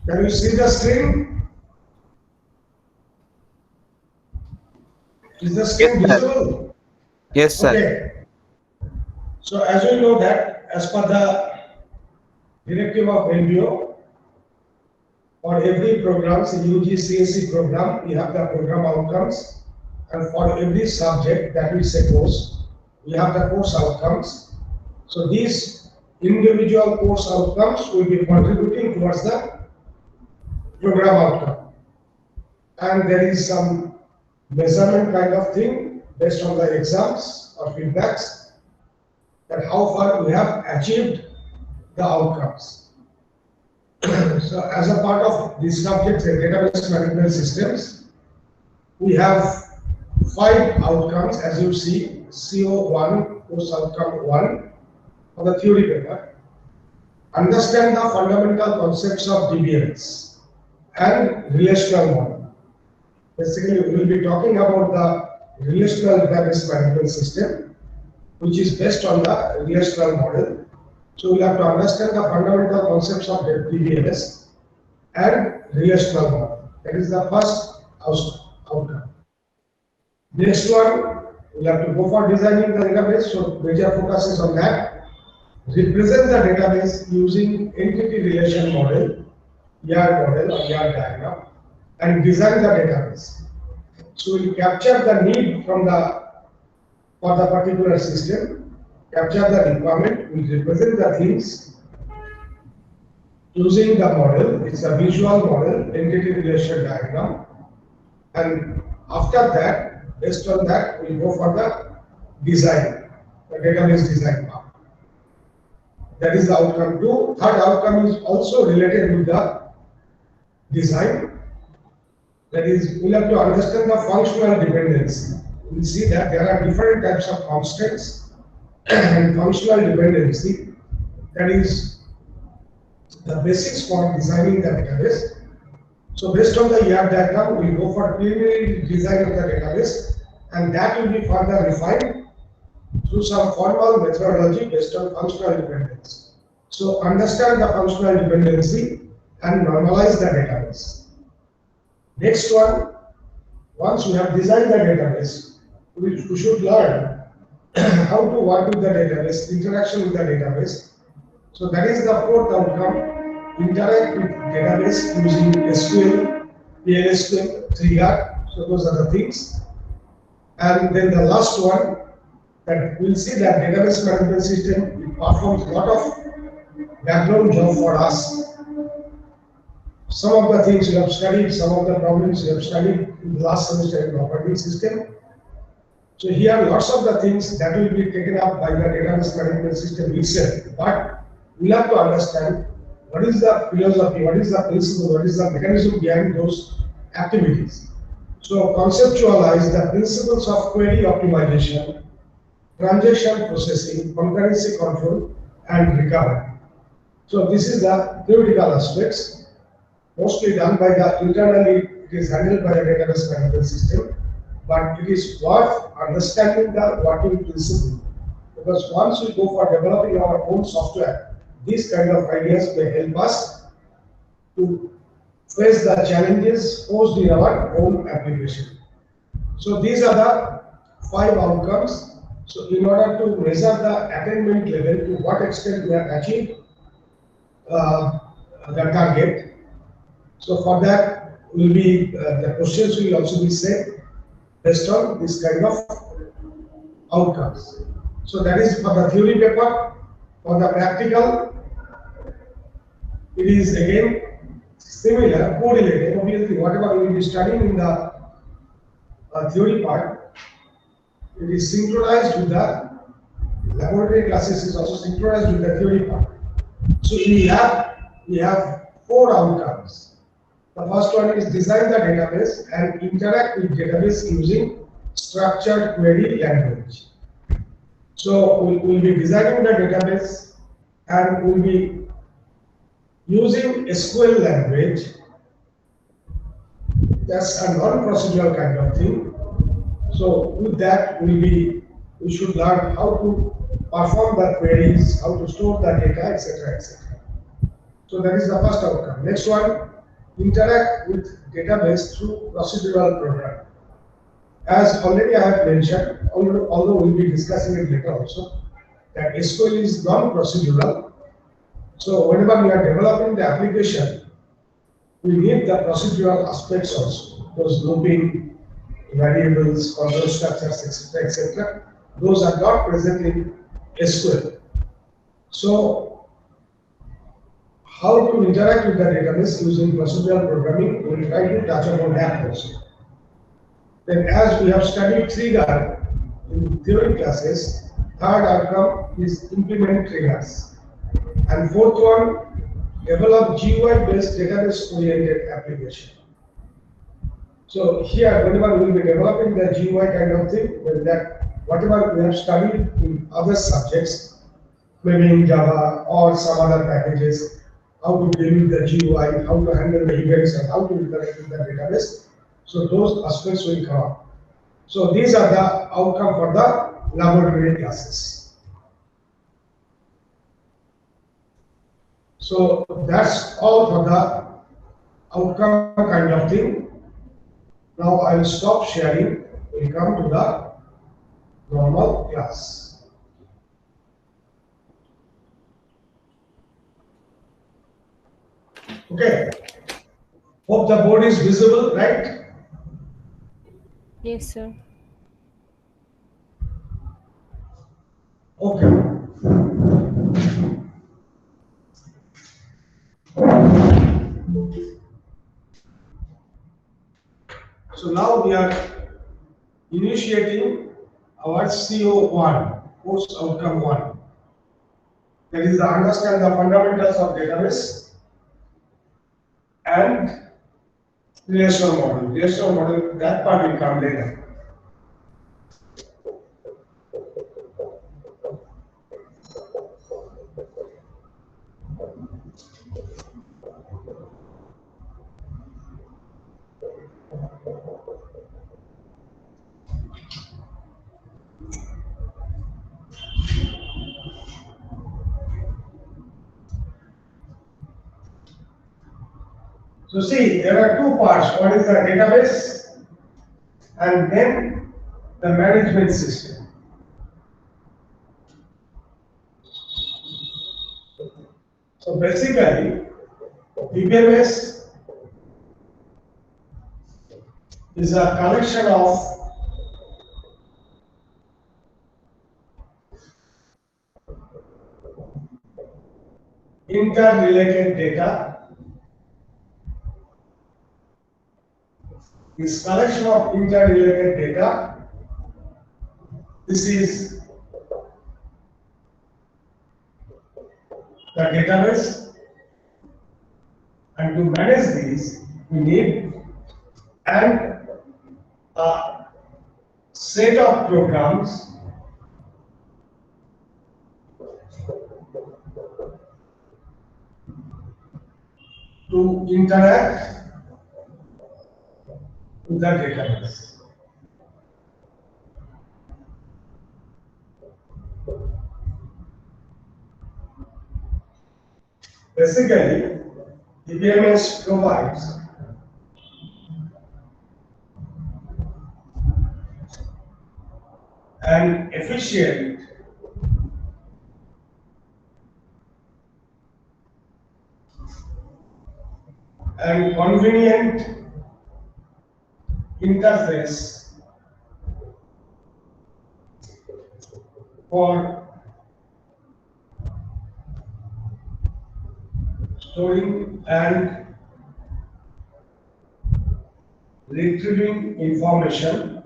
Can you see the screen? Is the Yes, screen sir. visible? Yes, sir. Okay. So as you know that as per the directive of NBO, for every program, say UG CSE program, we have the program outcomes, and for every subject that we say course, we have the course outcomes. So these individual course outcomes will be contributing towards the program outcome. And there is some measurement kind of thing based on the exams or feedbacks that how far we have achieved the outcomes. So as a part of this subject, the database management systems, we have 5 outcomes as you see, CO1, course outcome 1 on the theory paper. Understand the fundamental concepts of DBMS and relational model. Basically, we will be talking about the relational database management system, which is based on the relational model. So we'll have to understand the fundamental concepts of DBMS and relational model. That is the first outcome. Next one, we'll have to go for designing the database. So major focus is on that. Represent the database using entity relation model, ER model or ER diagram, and design the database. So we capture the need from the for the particular system, capture the requirement, we represent the things using the model. It's a visual model, entity relation diagram, and after that, based on that, we go for the design, the database design part. That is the outcome 2. Third outcome is also related with the design. That is, we have to understand the functional dependency. We see that there are different types of constraints and functional dependency. That is the basics for designing the database. So based on the ER diagram, we go for preliminary design of the database, and that will be further refined through some formal methodology based on functional dependency. So understand the functional dependency and normalize the database. Next one, once we have designed the database, we should learn how to work with the database, interaction with the database. So that is the fourth outcome, interact with database using SQL, PLSQL, Trigger. So those are the things. And then the last one, that we'll see that database management system, it performs a lot of background job for us. Some of the things you have studied, some of the problems you have studied in the last semester in the operating system. So here lots of the things that will be taken up by the database management system itself, but we have to understand what is the philosophy, what is the principle, what is the mechanism behind those activities. So conceptualize the principles of query optimization, transaction processing, concurrency control, and recovery. So this is the theoretical aspects, mostly done by the internally, it is handled by the database management system, but it is worth understanding the working principle, because once we go for developing our own software, these kind of ideas may help us to face the challenges posed in our own application. So these are the 5 outcomes. So in order to measure the attainment level, to what extent we have achieved the target. So for that will be the questions will also be set based on this kind of outcomes. So that is for the theory paper. For the practical, it is again similar, correlated. Obviously, whatever we will be studying in the theory part, it is synchronized with the laboratory classes, is also synchronized with the theory part. So we have 4 outcomes. The first one is design the database and interact with database using structured query language. So we will be designing the database and we will be using SQL language. That's a non-procedural kind of thing. So with that we should learn how to perform the queries, how to store the data, etc., etc. So that is the first outcome. Next one, interact with database through procedural program. As already I have mentioned, although we'll be discussing it later also, that SQL is non-procedural. So whenever we are developing the application, we need the procedural aspects also, those looping, variables, control structures, etc., etc. Those are not present in SQL. So how to interact with the database using procedural programming, we will try to touch upon that also. Then as we have studied trigger in theory classes, third outcome is implement triggers. And fourth one, develop GUI-based database-oriented application. So here, whenever we will be developing the GUI kind of thing, then that whatever we have studied in other subjects, maybe in Java or some other packages, how to deal with the GUI, how to handle the events, and how to interact with the database. So those aspects will come up. So these are the outcome for the laboratory classes. So that's all for the outcome kind of thing. Now I will stop sharing. We come to the normal class. Okay. Hope the board is visible, right? Yes, sir. Okay. So now we are initiating our CO1, course outcome 1. That is to understand the fundamentals of database and relational model. Relational model, that part will come later. So see, there are two parts. One is the database and then the management system. So basically, DBMS is a collection of interrelated data. This collection of interrelated data, this is the database, and to manage these, we need a set of programs to interact with the database. Basically, DBMS provides an efficient and convenient interface for storing and retrieving information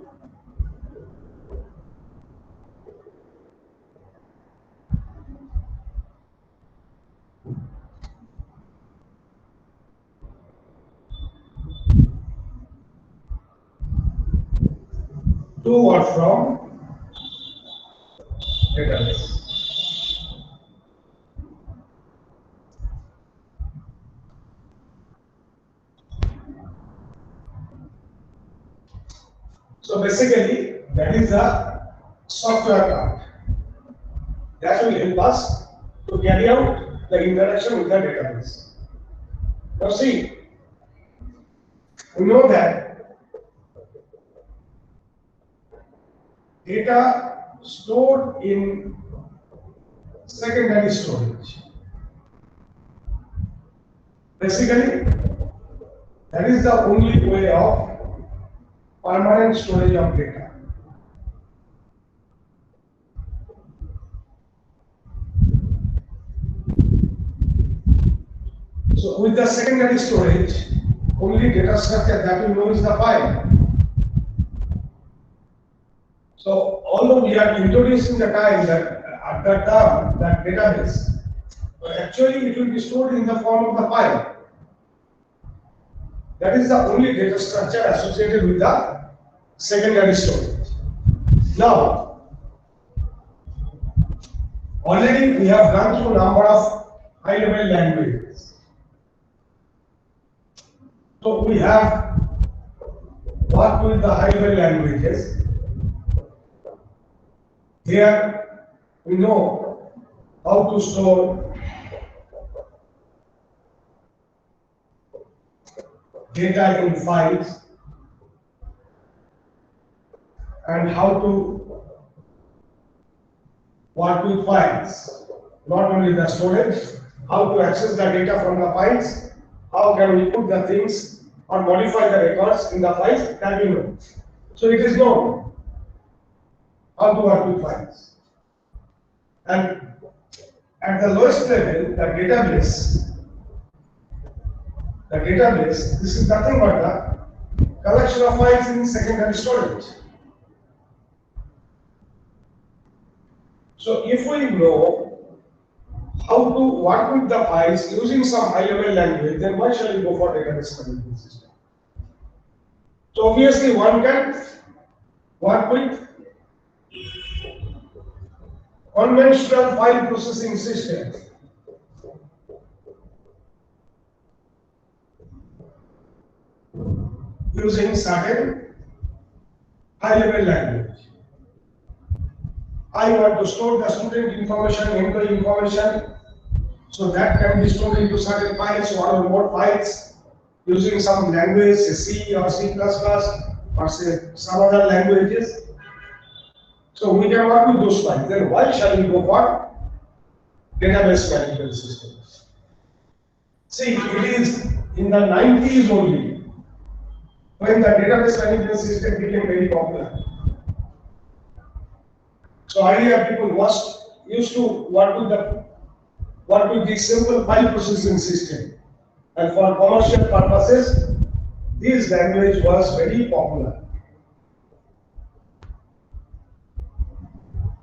to or from database. So basically, that is the software part that will help us to carry out the interaction with the database. Now see, We know that data stored in secondary storage. Basically, that is the only way of permanent storage of data. So with the secondary storage, only data structure that we know is the file. So although we are introducing the time that at that term that database, but actually it will be stored in the form of the file. That is the only data structure associated with the secondary storage. Now, already we have gone through a number of high-level languages. So we have worked with the high-level languages. Here we know how to store data in files and how to work with files. Not only the storage, how to access the data from the files, how can we put the things or modify the records in the files, that we know. So it is known how to work with files. And at the lowest level, the database, this is nothing but the collection of files in secondary storage. So if we know how to work with the files using some high-level language, then why shall we go for database management system? So obviously one can work with conventional file processing system. Using certain high-level language. I want to store the student information, employee information, so that can be stored into certain files, one or more files, using some language, say C or C++, or say some other languages. So we can work with those files. Then why shall we go for database management systems? See, it is in the 90s only when the database management system became very popular. So earlier people used to work with the simple file processing system, and for commercial purposes, this language was very popular.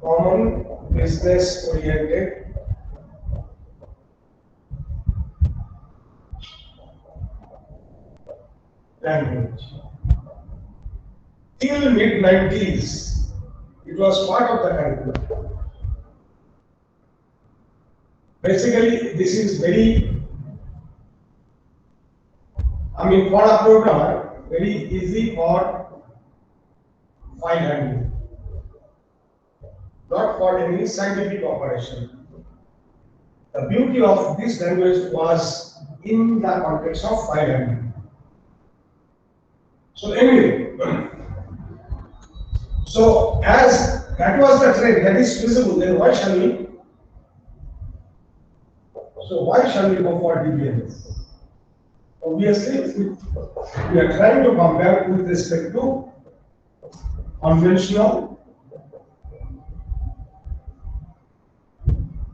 Common business oriented language. Till mid-90s, it was part of the curriculum. Basically, this is very, for a programmer, very easy for file handling, not for any scientific operation. The beauty of this language was in the context of file handling. So anyway, so as that was the trend that is visible, then why shall we? So why shall we go for DBMS? Obviously, we are trying to compare with respect to conventional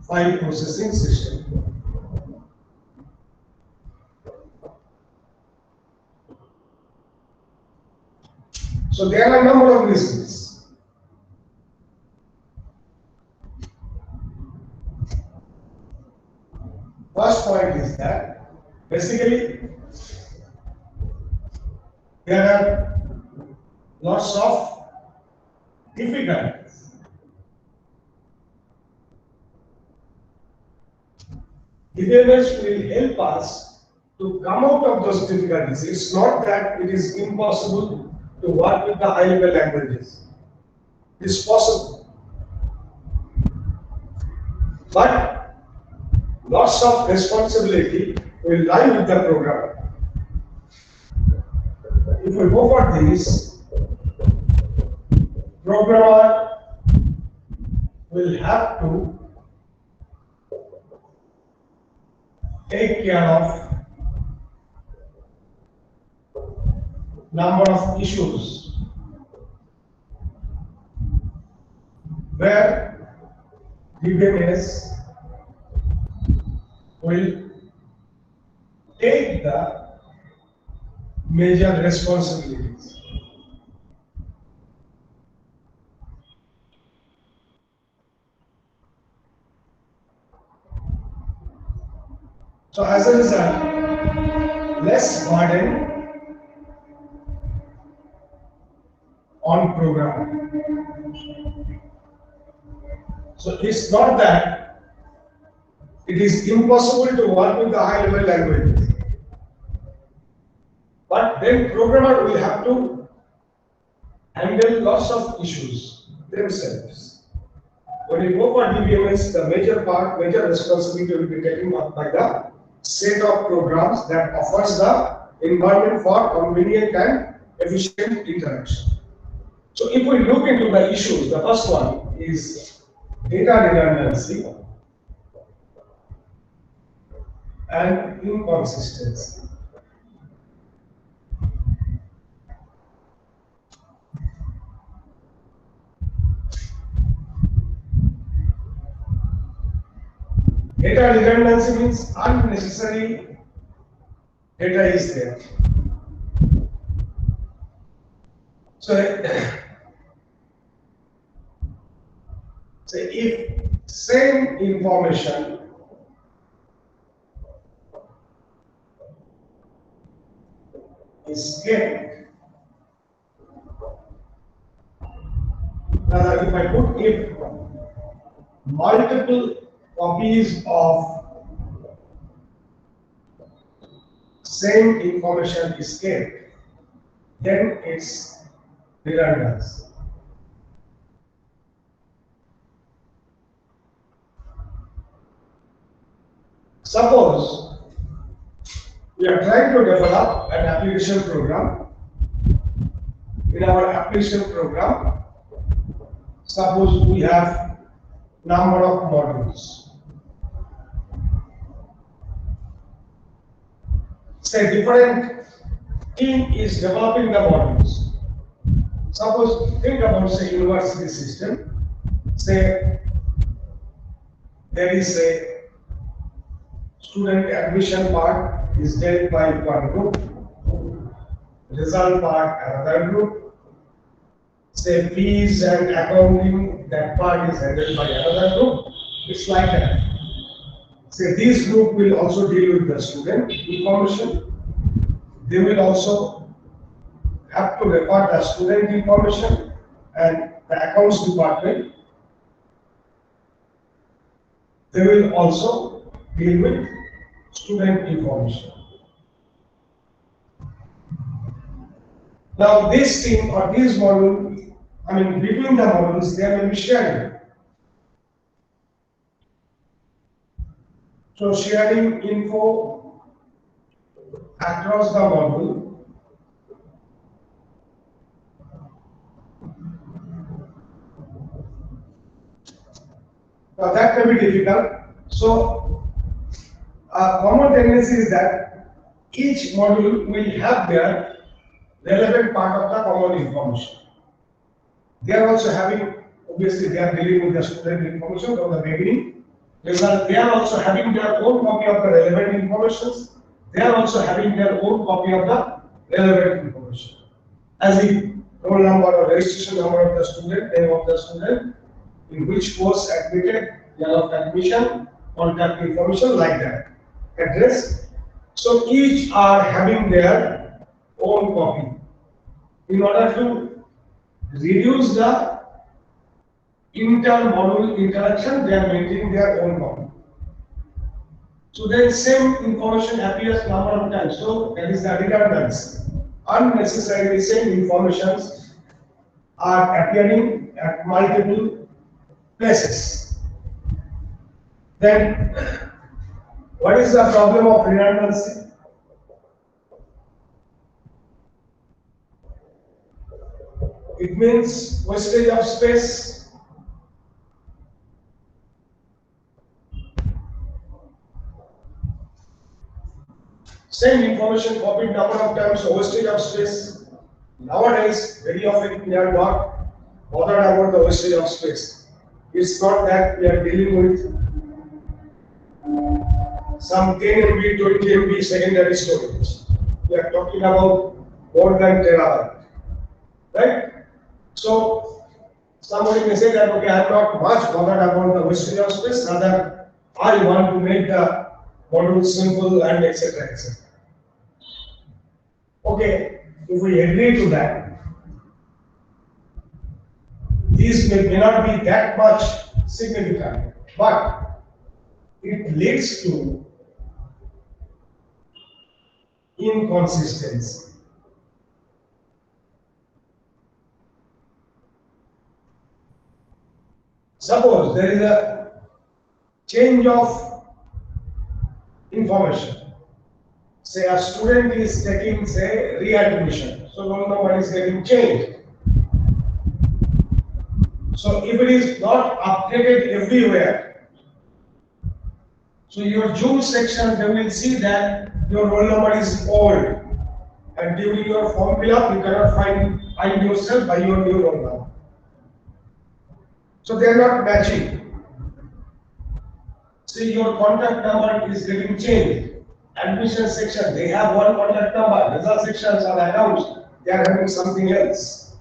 file processing system. So there are a number of reasons. First point is that basically there are lots of difficulties. DBMS will help us to come out of those difficulties. It's not that it is impossible to work with the high-level languages. It's possible. But lots of responsibility will lie with the programmer. if we go for this, programmer will have to take care of number of issues where DBMS will take the major responsibilities. So as a result, less burden on programmer. So it's not that it is impossible to work with the high level languages. But then programmer will have to handle lots of issues themselves. When you go for DBMS, the major responsibility will be taken up by the set of programs that offers the environment for convenient and efficient interaction. So if we look into the issues, the first one is data redundancy and inconsistency. Data redundancy means unnecessary data is there. So if same information is kept, now if I put if multiple copies of same information is kept, then it's redundant. Suppose we are trying to develop an application program. In our application program, suppose we have number of modules. Say different team is developing the modules. Suppose think about say university system. Say there is a student admission part is dealt by one group, result part another group, say fees and accounting, that part is handled by another group. It's like that. Say this group will also deal with the student information. They will also have to record the student information, and the accounts department, they will also deal with student information. Now this team or this module, between the modules, there will be sharing. So sharing info across the module. Now that may be difficult. So a common tendency is that each module will have their relevant part of the common information. They are also having, obviously they are dealing with the student information from the beginning. They are also having their own copy of the relevant information. They are also having their own copy of the relevant information. As in roll number or registration number of the student, name of the student, in which course admitted, year of admission, contact information, like that. Address. So each are having their own copy. In order to reduce the inter-module interaction, they are maintaining their own copy. So then same information appears number of times. So that is the redundancy. Unnecessarily same informations are appearing at multiple places. Then what is the problem of redundancy? it means wastage of space. Same information copied number of times, wastage of space. Nowadays, very often we are not bothered about the wastage of space. It's not that we are dealing with some 10 MB, 20 MB secondary storage. We are talking about more than terabyte, right? So somebody may say that, okay, I'm not much bothered about the wastage of space, rather I want to make the module simple and etc. etc. Okay, if we agree to that, these may not be that much significant, but it leads to inconsistency. Suppose there is a change of information. Say a student is taking, say, readmission. So roll number is getting changed. So if it is not updated everywhere, so your Joule section, they will see that your roll number is old. And during your form fill up, you cannot find yourself by your new roll number. So they are not matching. See, your contact number is getting changed. Admission section, they have one contact number. Result sections are announced, they are having something else.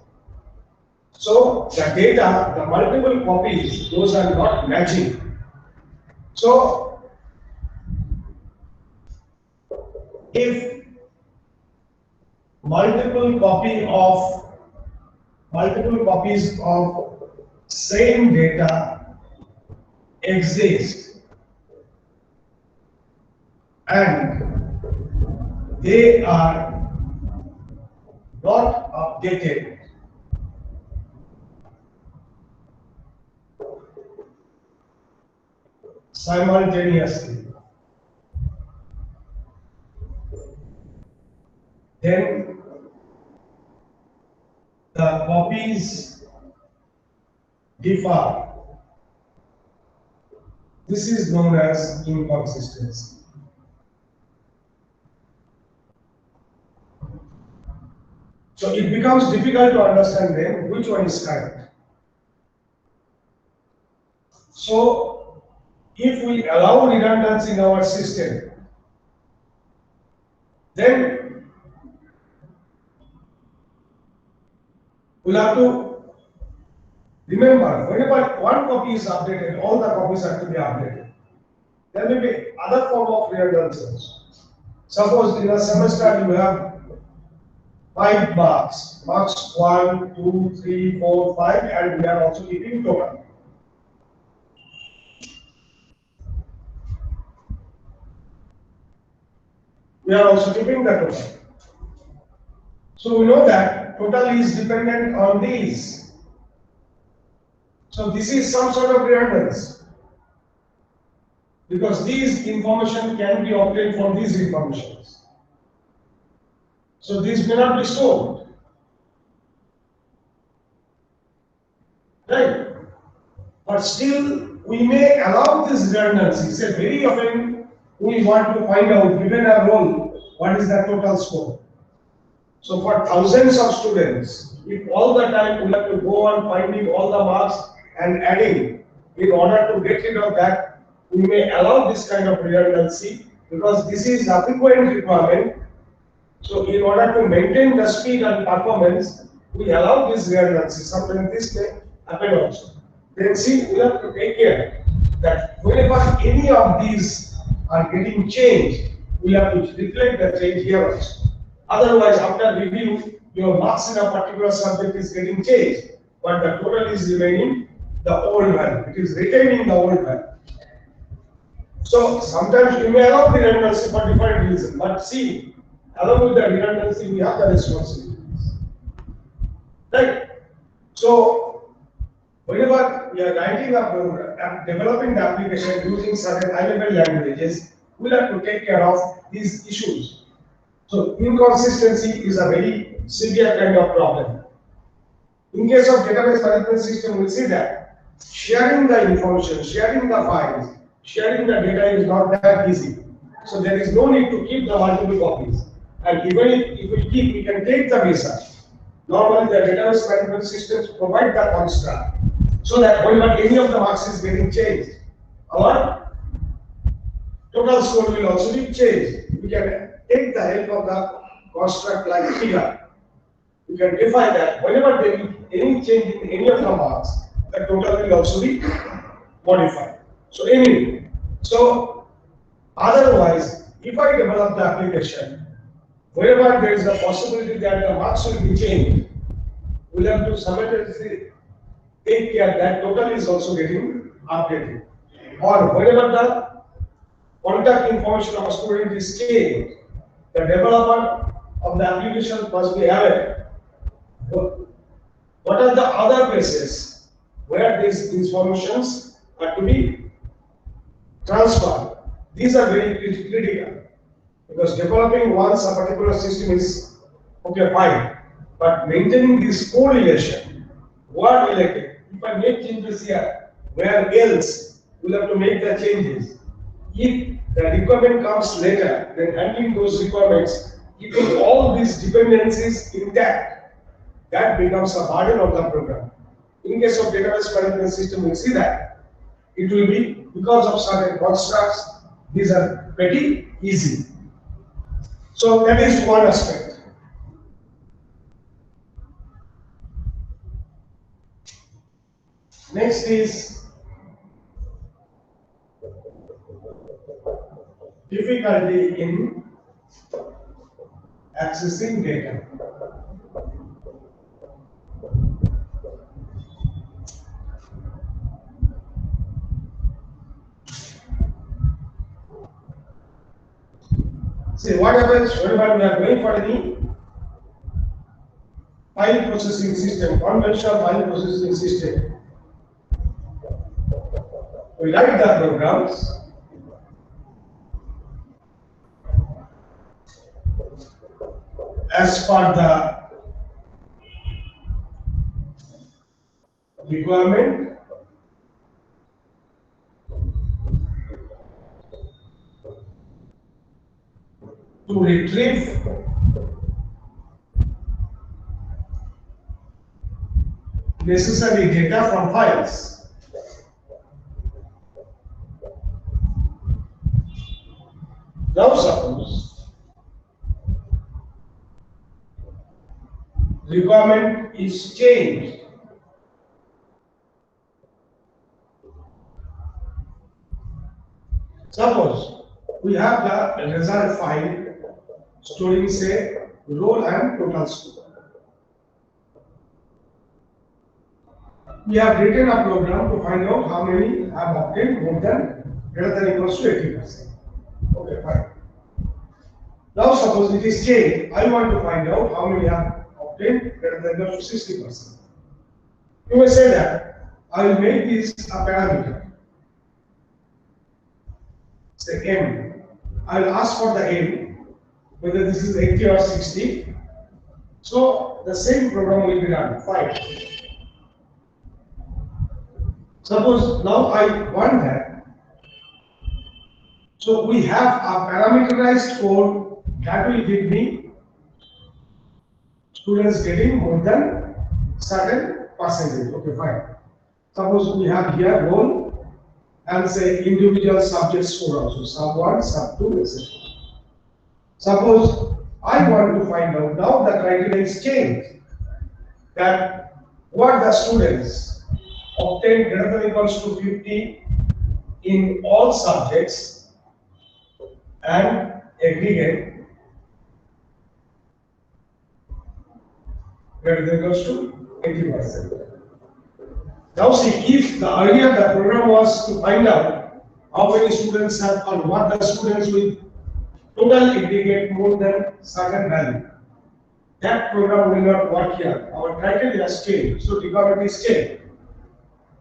So the data, the multiple copies, those are not matching. So if multiple copies of same data exist and they are not updated, simultaneously, then the copies differ. This is known as inconsistency. So it becomes difficult to understand then which one is correct. So if we allow redundancy in our system, then we'll have to remember whenever one copy is updated, all the copies have to be updated. There may be other form of redundancy. Suppose in a semester you have 5 marks, marks 1, 2, 3, 4, 5, and we are also keeping total. We are also keeping the total. So we know that total is dependent on these. So this is some sort of redundancy, because these information can be obtained from these informations. So this may not be stored. Right? But still, we may allow this redundancy. Say very often we want to find out, given a role, what is the total score. So for thousands of students, if all the time we have to go on finding all the marks and adding, in order to get rid of that, we may allow this kind of redundancy, because this is a frequent requirement. So in order to maintain the speed and performance, we allow this redundancy. Sometimes this may happen also. Then see, we have to take care that whenever any of these are getting changed, we have to reflect the change here also. Otherwise, after review, your marks in a particular subject is getting changed, but the total is remaining the old value. It is retaining the old value. So sometimes you may allow the redundancy for different reasons, but see, along with the redundancy, we have the responsibilities. Right? So whenever we are writing a program, developing the application using certain high-level languages, we'll have to take care of these issues. So inconsistency is a very severe kind of problem. In case of database management system, we see that sharing the information, sharing the files, sharing the data is not that easy. So there is no need to keep the multiple copies. And even if we keep, we can take the research. Normally, the database management systems provide the construct so that whenever any of the marks is getting changed, our total score will also be changed. We can take the help of the construct like figure. You can define that whenever there is any change in any of the marks, the total will also be modified. So anyway, so otherwise, if I develop the application, wherever there is a possibility that the marks will be changed, we'll have to simultaneously take care that total is also getting updated. Or whenever the contact information of a student is changed, the developer of the application must be aware. What are the other places where these informations are to be transferred? These are very critical because developing once a particular system is okay, fine, but maintaining this correlation, what related? If I make changes here, where else we'll have to make the changes? If the requirement comes later, then handling those requirements, keeping all these dependencies intact, that becomes a burden of the program. In case of database management system, we see that it will be because of certain constructs, these are pretty easy. So that is one aspect. Next is difficulty in accessing data. See what happens whenever we are going for any file processing system, conventional file processing system. We write the programs. As per the requirement, to retrieve necessary data from files. Now suppose requirement is changed. Suppose we have the result file storing say roll and total score. We have written a program to find out how many have obtained more than greater than equals to 80%. Okay, fine. Now suppose it is changed. I want to find out how many have obtained greater than equals to 60%. You may say that I will make this a parameter. Say m. I will ask for the m, whether this is 80 or 60. So the same program will be run. Fine. Suppose now I want that. So we have a parameterized code that will give me students getting more than certain percentage. Okay, fine. Suppose we have here roll and say individual subject score also, sub 1, sub 2, etc. Suppose I want to find out now the criteria is changed that what the students obtain greater than equals to 50 in all subjects and aggregate greater than equals to 80%. Now see, if the earlier the program was to find out how many students have or what the students with total aggregate more than certain value, that program will not work here. Our criteria is changed, so requirement is changed.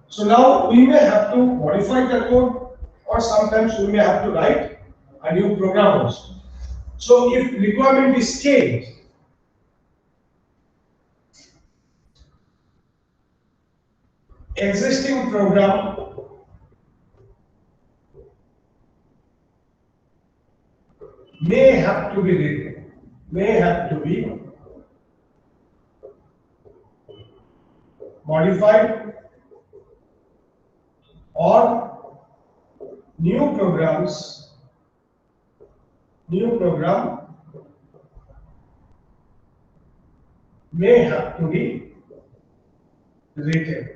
So now we may have to modify the code, or sometimes we may have to write a new program also. So if requirement is changed, existing program may have to be written, may have to be modified, or new program may have to be written.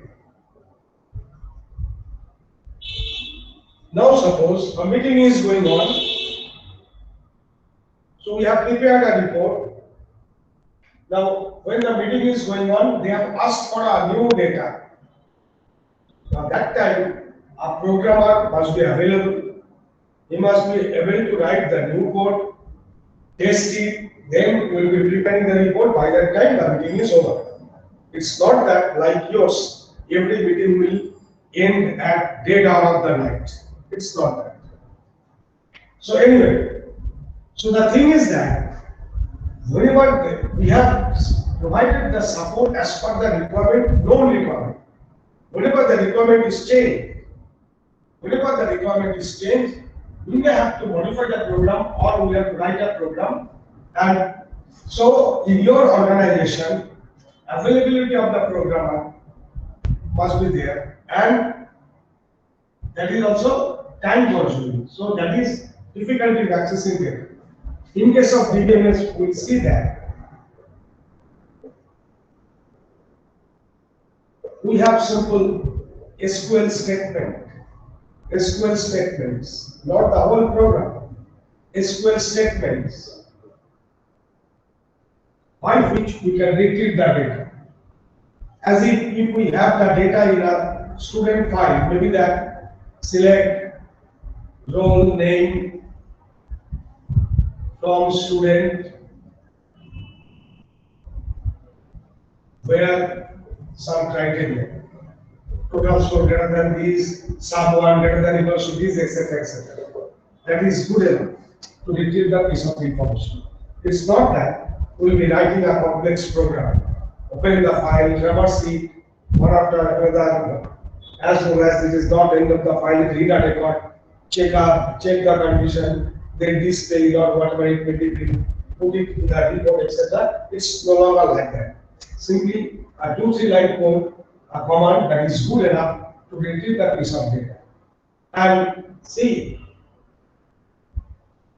Now suppose a meeting is going on, so we have prepared a report. Now when the meeting is going on, they have asked for a new data. Now that time a programmer must be available. He must be able to write the new code, test it, then we will be preparing the report. By that time the meeting is over. It's not that like yours, every meeting will end at dead hour of the night. It's not that. So anyway, so the thing is that whenever we have provided the support as per the requirement, known requirement. Whenever the requirement is changed, we may have to modify the program or we have to write a program. And so in your organization, availability of the programmer must be there, and that is also time consuming. So that is difficult in accessing data. In case of DBMS, we see that we have simple SQL statements, not the whole program. SQL statements by which we can retrieve the data. As if we have the data in a student file, maybe that select role name from student, where some criteria, total score greater than these, sum 1 greater than equals to these, etc., etc. That is good enough to retrieve the piece of information. It's not that we will be writing a complex program, opening the file, traverse it one after another, as long as it is not end of the file, read a record, check the condition, then display or whatever it may be, put it in the report, etc. It's no longer like that. Simply a 2-3 line code, a command that is good enough to retrieve that piece of data. And see,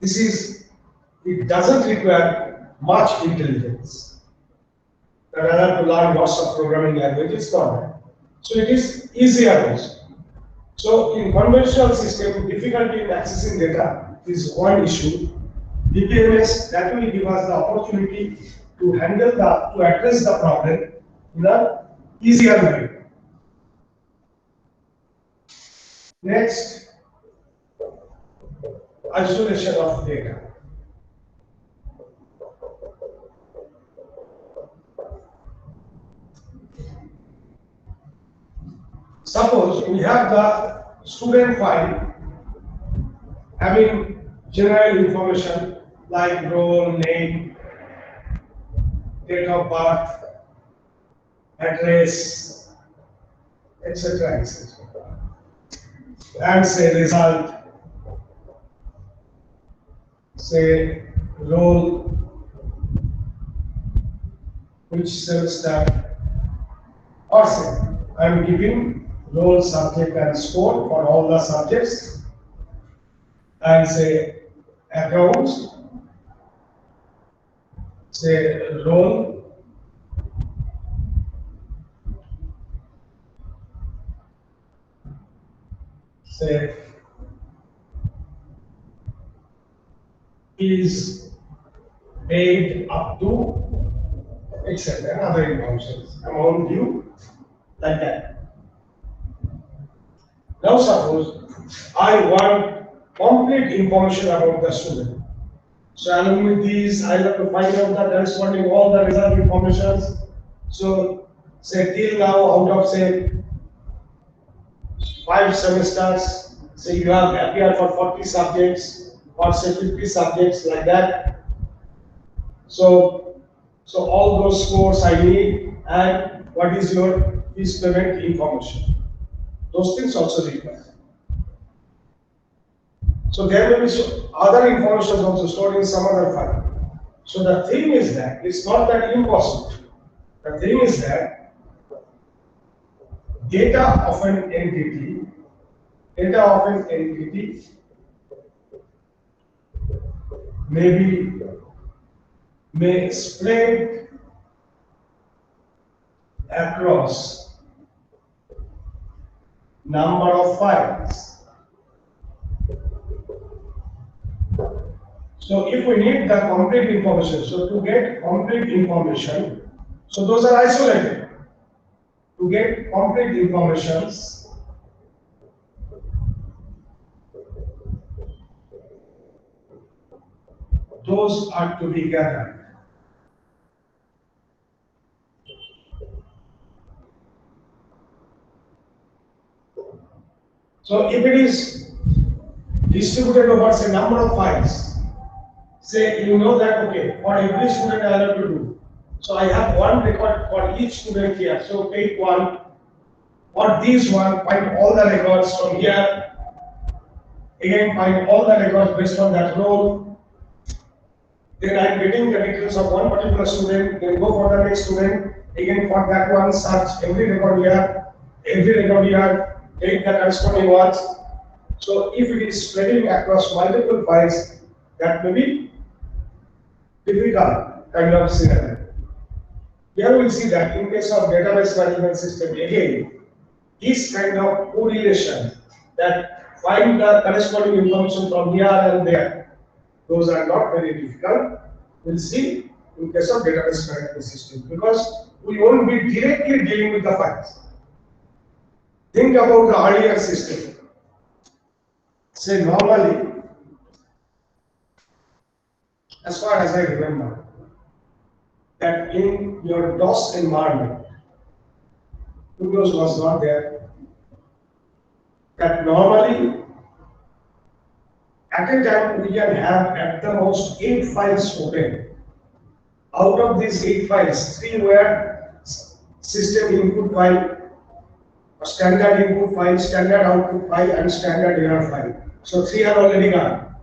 it doesn't require much intelligence. Rather to learn lots of programming language, it's not that. So it is easier also. So in conventional system, difficulty in accessing data is one issue. DBMS, that will give us the opportunity to address the problem in an easier way. Next, isolation of data. Suppose we have the student file having general information like role, name, date of birth, address, etc., etc. And say result, say role, which semester, or say I am giving role, subject and score for all the subjects, and say accounts, say role, say is paid up to, etc. Other information, amount due, like that. Now suppose I want complete information about the student. So along with these, I have to find out the corresponding all the result informations. So say till now, out of say 5 semesters, say you have appeared for 40 subjects or say 50 subjects, like that. So all those scores I need, and what is your fees payment information. Those things also required. So there will be other information also stored in some other file. So the thing is that it's not that impossible. The thing is that data of an entity may spread across number of files. So if we need the complete information, so to get complete information, so those are isolated. To get complete informations, those are to be gathered. So if it is distributed over say number of files, say you know that okay, for every student I have to do. So I have one record for each student here. So take one, for this one, find all the records from here. Again, find all the records based on that role. Then I'm getting the details of one particular student, then go for the next student. Again, for that one, search every record here, take the corresponding ones. So if it is spreading across multiple files, that may be difficult kind of scenario. Here we see that in case of database management system, again, this kind of correlation that find the corresponding information from here and there, those are not very difficult. We'll see in case of database management system because we won't be directly dealing with the files. Think about the earlier system. Say normally, as far as I remember, that in your DOS environment, Windows was not there, that normally at a time we can have at the most 8 files open. Out of these 8 files, 3 were system input file, standard input file, standard output file, and standard error file. So 3 are already gone.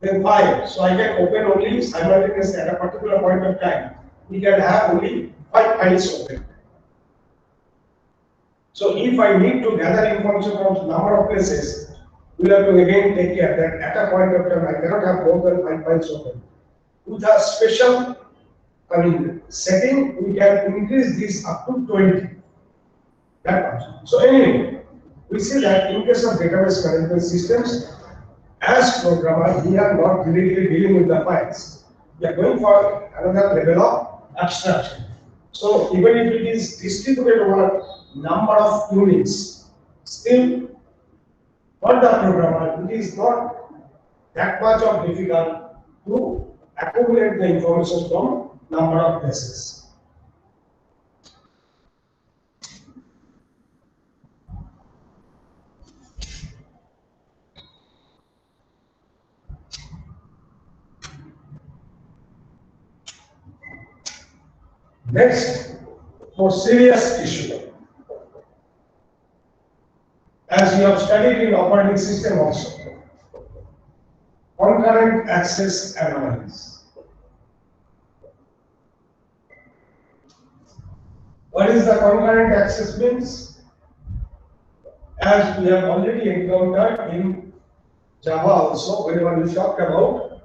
Then 5. So I can open only simultaneously at a particular point of time. We can have only 5 files open. So if I need to gather information from a number of places, we have to again take care that at a point of time I cannot have more than 5 files open. With a special setting, we can increase this up to 20. That much. So anyway, we see that in case of database management systems, as programmer, we are not directly dealing with the files. We are going for another level of abstraction. So even if it is distributed over number of units, still for the programmer, it is not that much of difficult to accumulate the information from number of places. Next, more serious issue. As we have studied in operating system also, concurrent access anomalies. What is the concurrent access means? As we have already encountered in Java also, whenever we talked about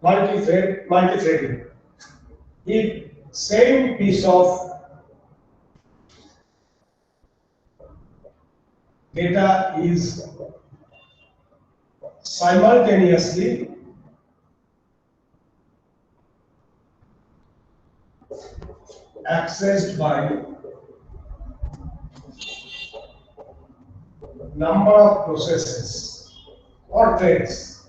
multi-threading. If same piece of data is simultaneously accessed by number of processes or threads.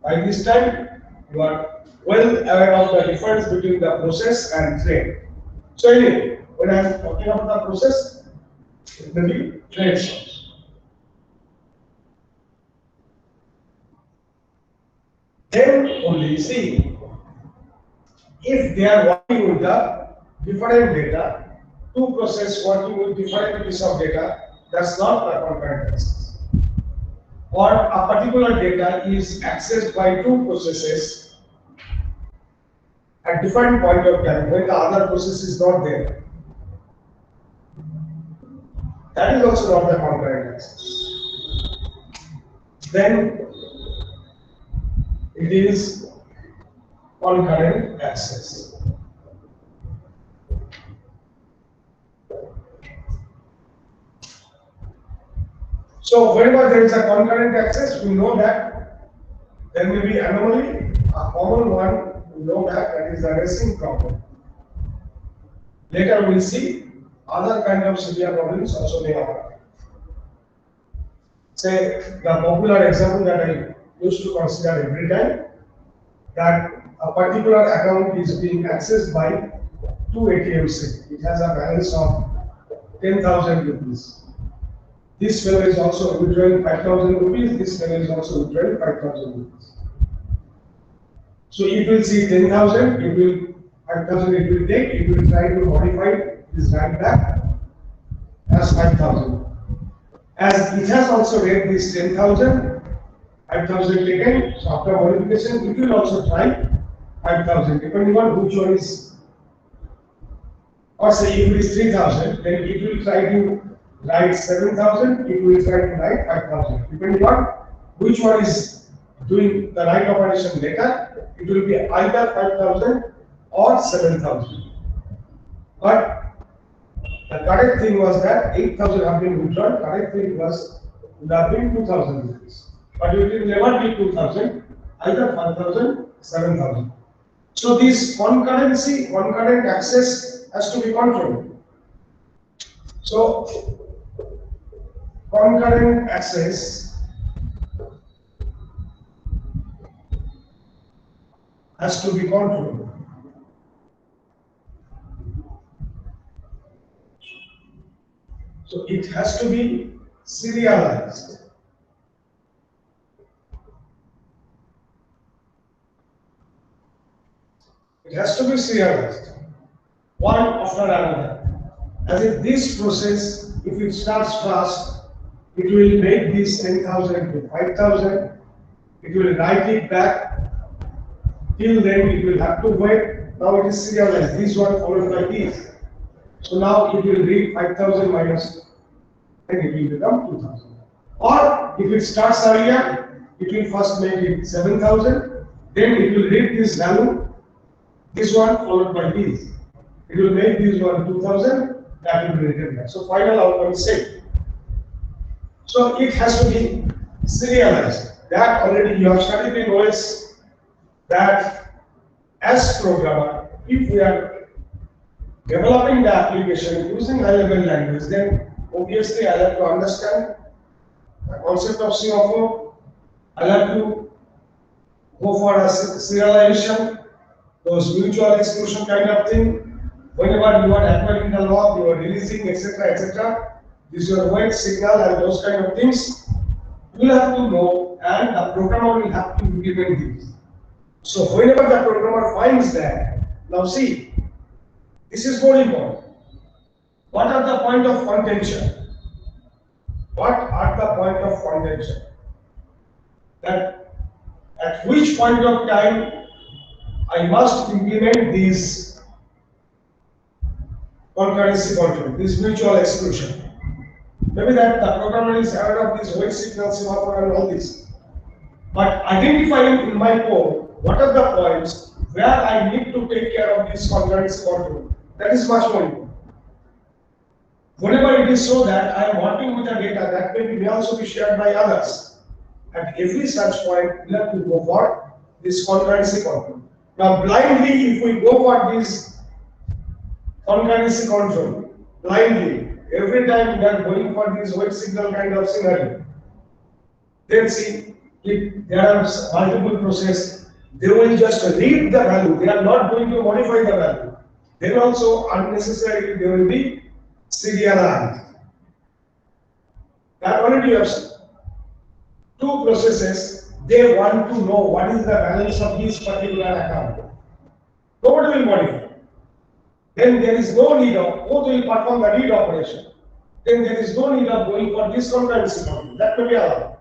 By this time, you are well aware of the difference between the process and thread. So anyway, when I am talking about the process, it may be threads. Then only see if they are working with the different data, two processes working with different pieces of data, that's not a concurrent access. Or a particular data is accessed by two processes at different point of time when the other process is not there. That is also not the concurrent access. Then it is concurrent access. So whenever there is a concurrent access, we know that there may be anomaly. A common one, we know that is the racing problem. Later we will see other kind of severe problems also may occur. Say the popular example that I used to consider every time, that a particular account is being accessed by two ATMs. It has a balance of 10,000 rupees. This fellow is also withdrawing 5,000 rupees. This fellow is also withdrawing 5,000 rupees. So it will see 10,000, it will 5,000 it will take, it will try to modify this right back as 5,000. As it has also read this 10,000, 5,000 taken, so after modification, it will also try 5,000, depending on which one is, or say if it is 3,000, then it will try to write 7,000, it will try to write 5,000, depending on which one is doing the right operation later, it will be either 5,000 or 7,000. But the correct thing was that 8,000 have been withdrawn, correct thing was would have been 2,000 rupees. But it will never be 2,000, either 5,000, 7,000. So this concurrent access has to be controlled. So concurrent access has to be controlled. So it has to be serialized. It has to be serialized, one after another. As if this process, if it starts fast, it will make this 10,000 to 5,000. It will write it back. Till then, it will have to wait. Now it is serialized. This one followed by this. So now it will read 5,000 minus, then it will become 2,000. Or if it starts earlier, it will first make it 7,000, then it will read this value, this one followed by this. It will make this one 2,000, that will be written back. So final outcome is same. So it has to be serialized. That already you have studied in OS, that as programmer, if we are developing the application using high-level language, then obviously I have to understand the concept of semaphore. I have to go for a serialization, those mutual exclusion kind of thing. Whenever you are acquiring the log, you are releasing, etc., etc. This is your wait signal and those kind of things. You will have to know, and the programmer will have to implement these. So whenever the programmer finds that, now see, this is more important. What are the point of contention? What are the point of contention? That at which point of time I must implement these concurrency control, this mutual exclusion. Maybe that the programmer is aware of this wait signal, semaphore and all this. But identifying in my code what are the points where I need to take care of this concurrency control, that is much more important. Whenever it is so that I am working with a data that may also be shared by others, at every such point we have to go for this concurrency control. Now blindly, if we go for this concurrency control, blindly, every time we are going for this wait signal kind of scenario, then see, if there are multiple processes, they will just read the value, they are not going to modify the value. Then also unnecessarily they will be serialized. That already you have seen. Two processes, they want to know what is the balance of this particular account. Nobody will modify. then there is no need of, both will perform the read operation. Then there is no need of going for this concurrency control. That may be allowed.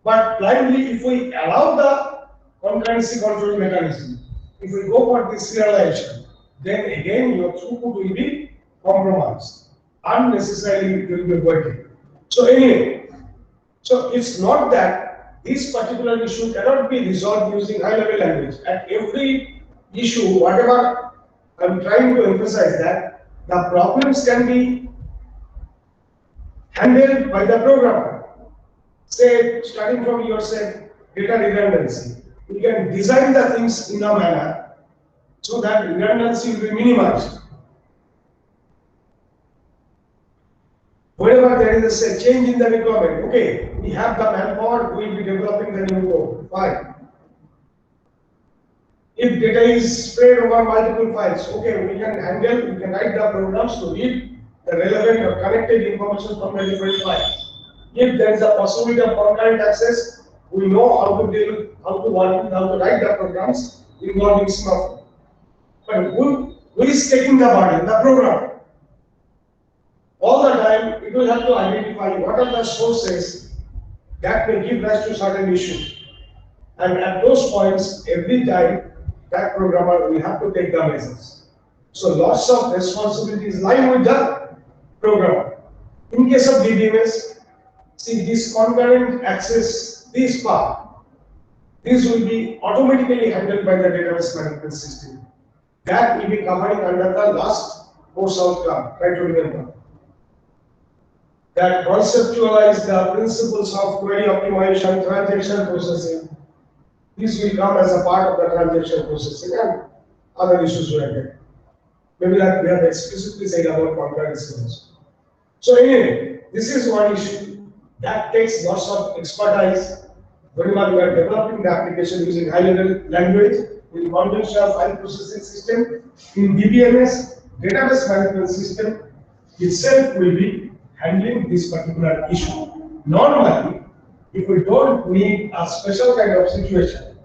But blindly, if we allow the concurrency control mechanism, if we go for this serialization, then again your throughput will be compromised. Unnecessarily it will be working. So anyway, so it's not that this particular issue cannot be resolved using high-level language. At every issue, whatever I'm trying to emphasize that the problems can be handled by the programmer. Say, starting from your data redundancy, you can design the things in a manner so that redundancy will be minimized. Whenever there is a change in the requirement, okay, we have the manpower, we will be developing the new code. Fine. If data is spread over multiple files, okay, we can write the programs to read the relevant or connected information from the different files. If there is a possibility of concurrent access, we know how to write the programs involving snuff. But who is taking the burden? The programmer. All the time, it will have to identify what are the sources that may give rise to certain issues. And at those points, every time, that programmer will have to take the measures. So lots of responsibilities lie with the programmer. In case of DBMS, see this concurrent access, this part, this will be automatically handled by the database management system. That will be covering under the last course outcome. Try to remember. That conceptualize the principles of query optimization, transaction processing. This will come as a part of the transaction processing and other issues like that. Maybe that we have explicitly said about concurrency also. So anyway, this is one issue that takes lots of expertise. Whenever we are developing the application using high-level language in conventional file processing system, in DBMS, database management system itself will be handling this particular issue. Normally, if we don't need a special kind of situation,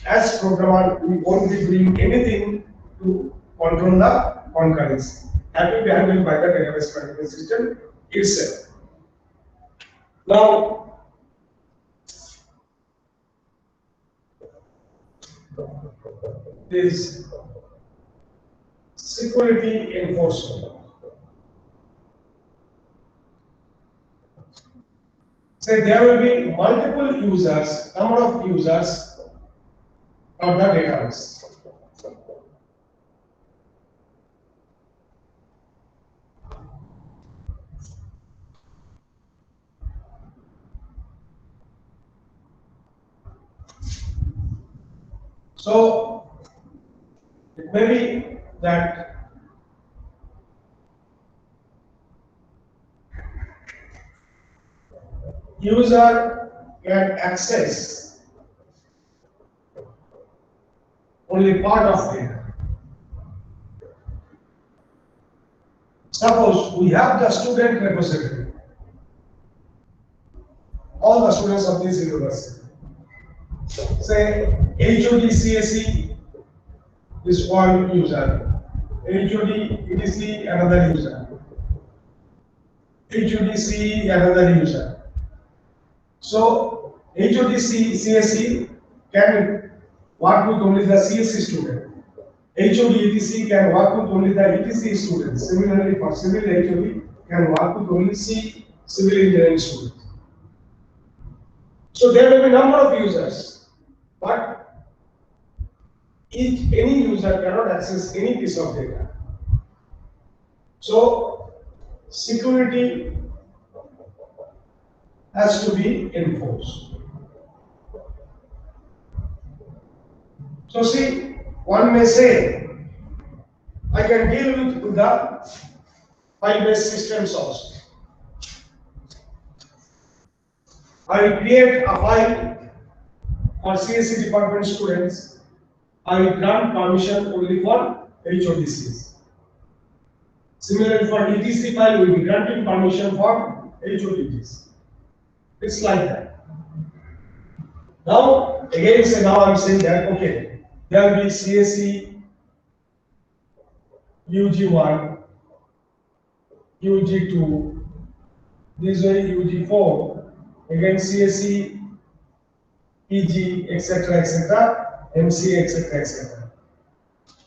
as programmer, we won't be doing anything to control the concurrency. That will be handled by the database management system itself. Now, this security enforcement. So there will be multiple users, number of users of the database. So it may be that user can access only part of data. Suppose we have the student repository, all the students of this university. Say HOD CSE is one user, HOD ETC another user, HOD CE another user. So HOD CSE can work with only the CSE student. HOD ETC can work with only the ETC students. Similarly, for civil HOD can work with only civil engineering students. So there will be number of users, but any user cannot access any piece of data. So security has to be enforced. So see, one may say, I can deal with the file-based systems also. I will create a file for CSE department students. I will grant permission only for HODCs. Similarly, for ETC file, we will be granting permission for HODCs. It's like that. Now, again, now I'm saying that, okay, there will be CSE UG1, UG2, this way UG4, again CSE, PG, etc., etc., MC, etc., etc.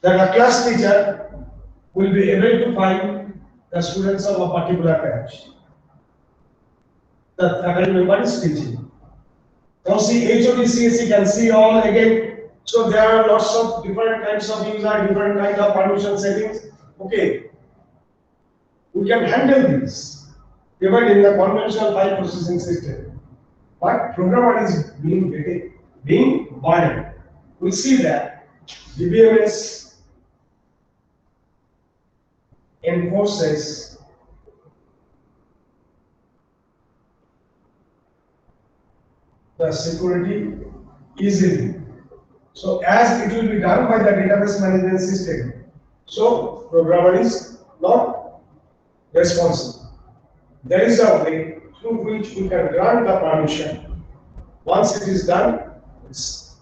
Then a class teacher will be able to find the students of a particular batch. The faculty member is teaching. Now see, HOD, CSE can see all again. So there are lots of different kinds of user, different kinds of permission settings. Okay, we can handle this even in the conventional file processing system. But programmer is being burdened. We see that DBMS enforces the security easily. So as it will be done by the database management system, so programmer is not responsible. There is a way through which we can grant the permission. Once it is done, it's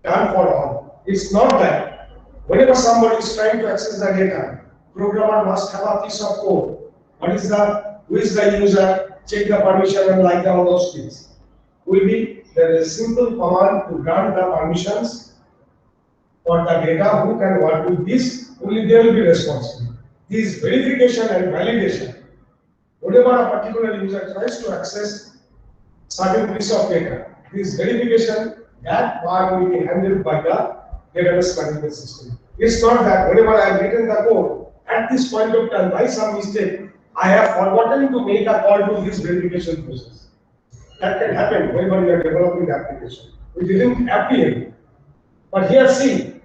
done for all. It's not that whenever somebody is trying to access the data, programmer must have a piece of code. Who is the user, check the permission and like all those things. There is a simple command to grant the permissions for the data. Who can work with this? Only they will be responsible. This verification and validation. Whenever a particular user tries to access certain piece of data, this verification, that part will be handled by the database management system. It's not that whenever I have written the code, at this point of time, by some mistake, I have forgotten to make a call to this verification process. That can happen whenever you are developing the application. We didn't appear. But here, see,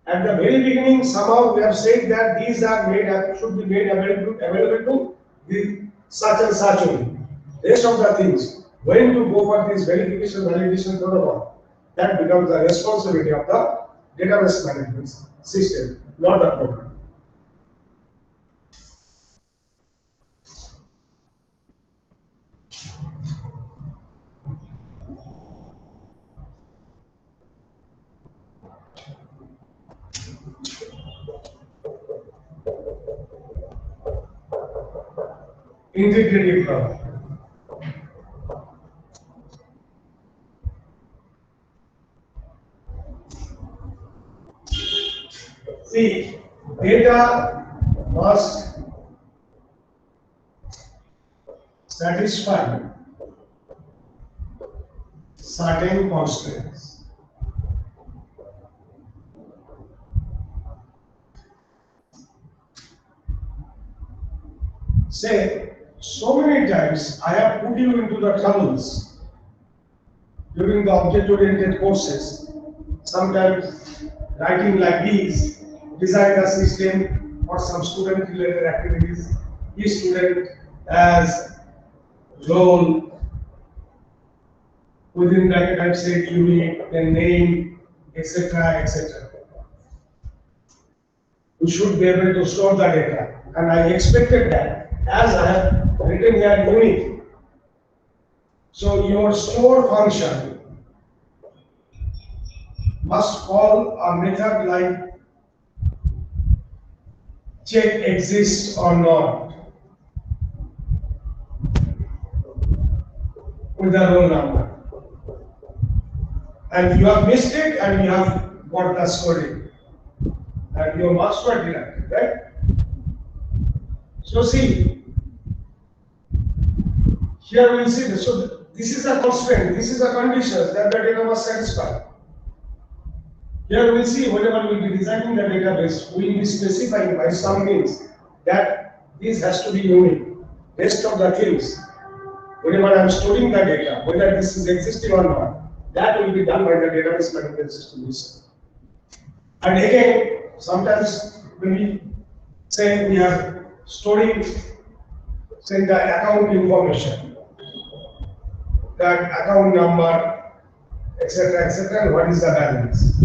at the very beginning, somehow we have said that these are should be made available to the such and such only. Rest of the things, when to go for this verification validation protocol, that becomes the responsibility of the database management system, not the program. Integrative problem. See, data must satisfy certain constraints. Say, so many times I have put you into the troubles during the object-oriented courses, sometimes writing like these, design the system for some student-related activities. Each student has role within bracket I've said unit, then name, etc., etc. We should be able to store the data, and I expected that as I have written here unit. So your store function must call a method like check exists or not with the roll number. And you have missed it and you have got the scoring. And your marks were deducted, right? So see, here we will see this. So this is a constraint, this is a condition that the data must satisfy. Here we will see whenever we will be designing the database, we will be specifying by some means that this has to be unique. Rest of the things, whenever I am storing the data, whether this is existing or not, that will be done by the database management system. And again, sometimes when we say we are storing, say, the account information, that account number, etc., etc., and what is the balance.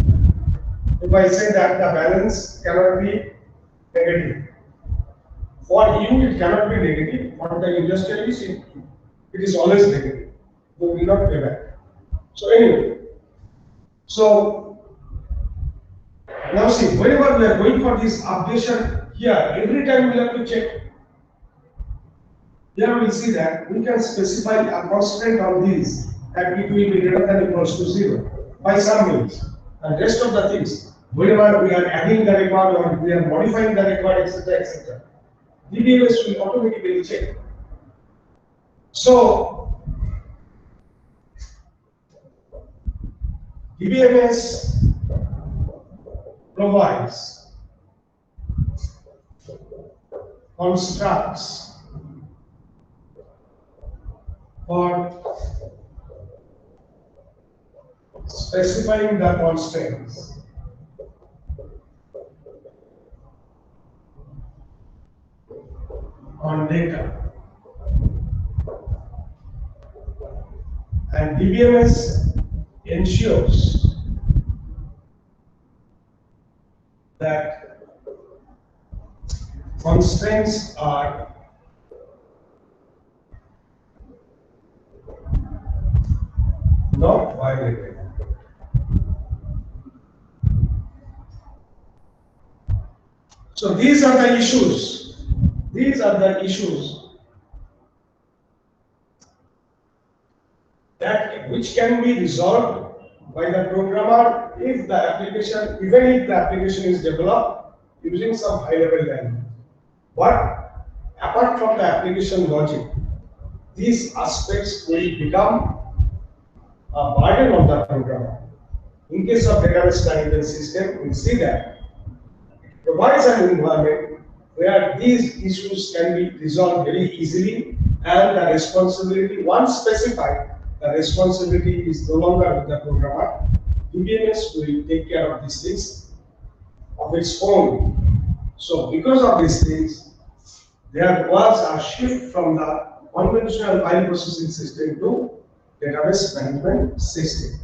If I say that the balance cannot be negative, for you it cannot be negative, for the industrialist it is always negative. We will not pay back. So anyway, so now see, whenever we are going for this updation, Here, every time we have to check. Here we see that we can specify a constraint on these that it will be greater than or equals to 0 by some means. And rest of the things, whenever we are adding the record or we are modifying the record, etc., etc., DBMS will automatically check. So, DBMS provides constructs for specifying the constraints on data, and DBMS ensures that constraints are not violated. So these are the issues. These are the issues that which can be resolved by the programmer if the application, even if the application is developed using some high-level language. But apart from the application logic, these aspects will become a burden on the programmer. In case of database management system, we see that it provides an environment where these issues can be resolved very easily, and the responsibility, once specified, the responsibility is no longer with the programmer. DBMS will take care of these things of its own. So because of these things, there was a shift from the conventional file processing system to database management system.